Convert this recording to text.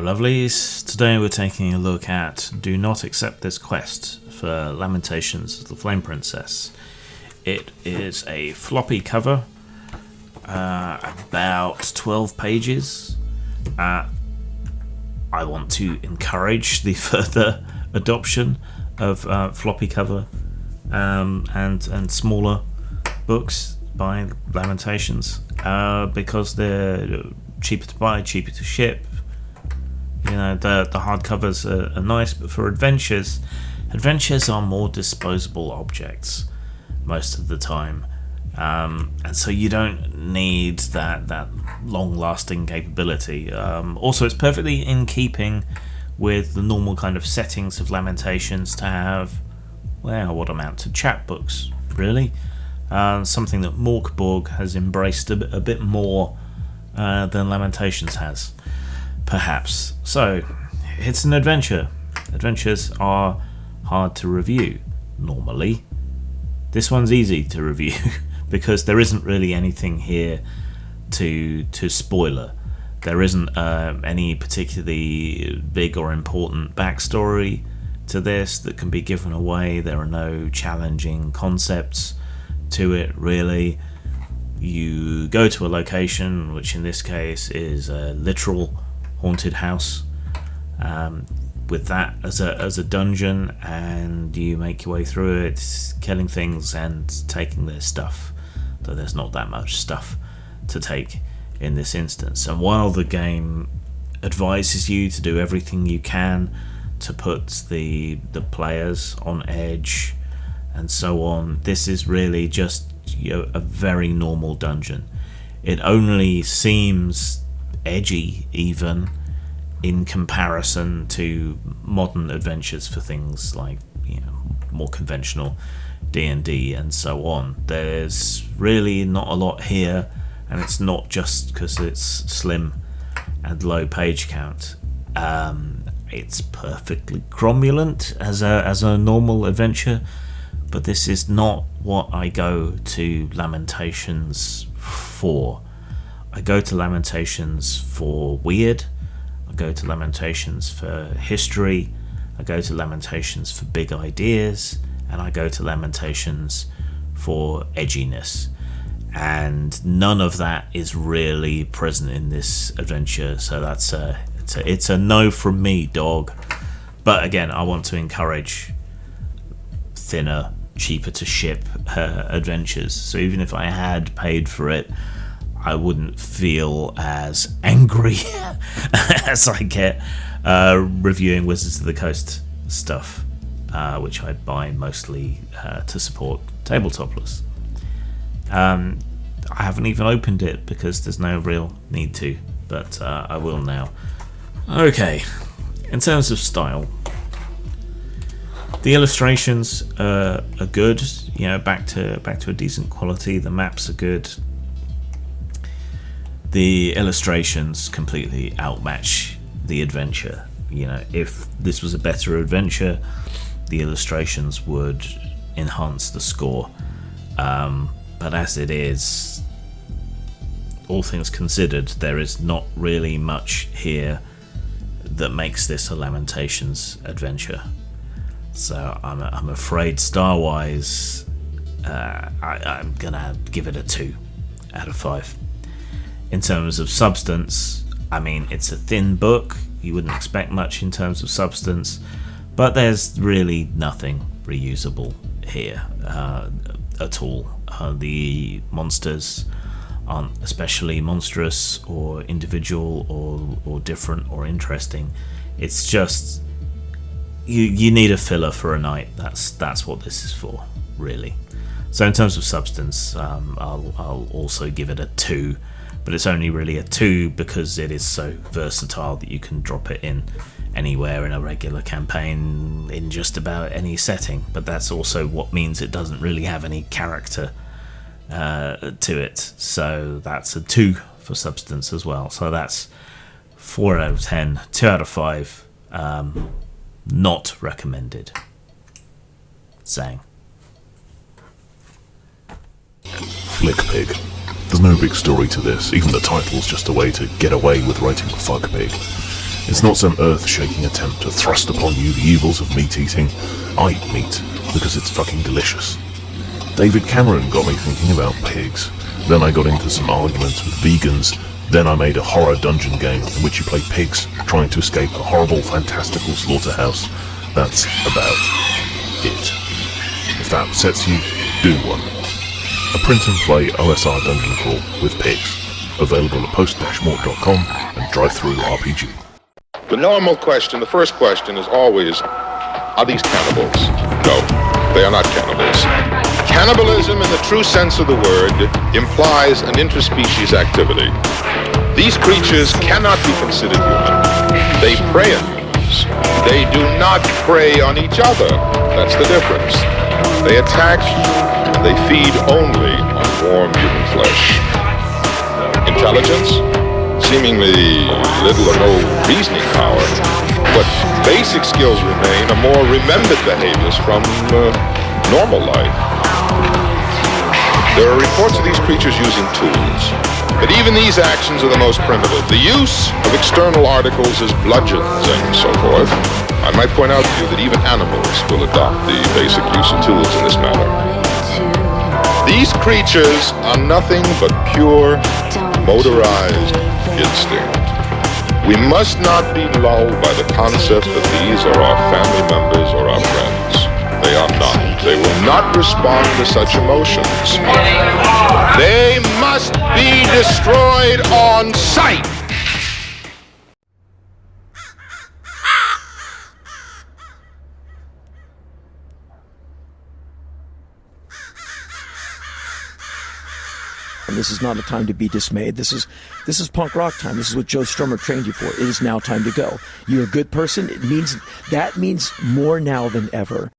lovelies. Today we're taking a look at Do Not Accept This Quest for Lamentations of the Flame Princess. It is a floppy cover, about 12 pages. I want to encourage the further adoption of floppy cover and smaller books by Lamentations because they're cheaper to buy, cheaper to ship. You know, the hardcovers are nice, but for adventures are more disposable objects most of the time, and so you don't need that long-lasting capability. Also, it's perfectly in keeping with the normal kind of settings of Lamentations to have, well, what amount to chapbooks, really. Something that Morkborg has embraced a bit more than Lamentations has, perhaps. So, it's an adventure. Adventures are hard to review, normally. This one's easy to review, because there isn't really anything here to spoiler. There isn't any particularly big or important backstory to this that can be given away. There are no challenging concepts to it, really. You go to a location, which in this case is a literal haunted house, with that as a dungeon, and you make your way through it, killing things and taking their stuff, though there's not that much stuff to take in this instance. And while the game advises you to do everything you can to put the players on edge and so on, this is really just, you know, a very normal dungeon. It only seems edgy even in comparison to modern adventures for things like, you know, more conventional D&D and so on. There's really not a lot here, and it's not just because it's slim and low page count. It's perfectly cromulent as a normal adventure, but this is not what I go to Lamentations for. I go to Lamentations for weird. I go to Lamentations for history. I go to Lamentations for big ideas, and I go to Lamentations for edginess. And none of that is really present in this adventure, so it's a no from me, dog. But again, I want to encourage thinner, cheaper to ship adventures. So even if I had paid for it, I wouldn't feel as angry as I get reviewing Wizards of the Coast stuff, which I buy mostly to support Tabletopless. I haven't even opened it because there's no real need to, but I will now. Okay, in terms of style, the illustrations are good, you know, back to a decent quality. The maps are good. The illustrations completely outmatch the adventure. You know, if this was a better adventure, the illustrations would enhance the score. But as it is, all things considered, there is not really much here that makes this a Lamentations adventure. So I'm afraid star-wise, I'm gonna give it a 2 out of 5. In terms of substance, I mean, it's a thin book. You wouldn't expect much in terms of substance, but there's really nothing reusable here at all. The monsters aren't especially monstrous or individual or different or interesting. It's just you need a filler for a night. That's what this is for, really. So in terms of substance, I'll also give it a 2. But it's only really a 2 because it is so versatile that you can drop it in anywhere in a regular campaign in just about any setting. But that's also what means it doesn't really have any character to it. So that's a 2 for substance as well. So that's 4 out of 10, 2 out of 5. Not recommended. Sang. Flick Pig. There's no big story to this, even the title's just a way to get away with writing Fuck Pig. It's not some earth-shaking attempt to thrust upon you the evils of meat eating. I eat meat because it's fucking delicious. David Cameron got me thinking about pigs. Then I got into some arguments with vegans. Then I made a horror dungeon game in which you play pigs trying to escape a horrible, fantastical slaughterhouse. That's about it. If that upsets you, do one. A print-and-play OSR dungeon crawl with pigs. Available at post-mort.com and drive-thru-RPG. The normal question, the first question is always, are these cannibals? No, they are not cannibals. Cannibalism in the true sense of the word implies an interspecies activity. These creatures cannot be considered human. They prey on humans. They do not prey on each other. That's the difference. They attack and they feed only on warm human flesh. Intelligence? Seemingly little or no reasoning power, but basic skills remain are more remembered behaviors from normal life. There are reports of these creatures using tools, but even these actions are the most primitive. The use of external articles as bludgeons and so forth. I might point out to you that even animals will adopt the basic use of tools in this manner. These creatures are nothing but pure, motorized instinct. We must not be lulled by the concept that these are our family members or our friends. They are not. They will not respond to such emotions. They must be destroyed on sight. And this is not a time to be dismayed. This is punk rock time. This is what Joe Strummer trained you for. It is now time to go. You're a good person. That means more now than ever.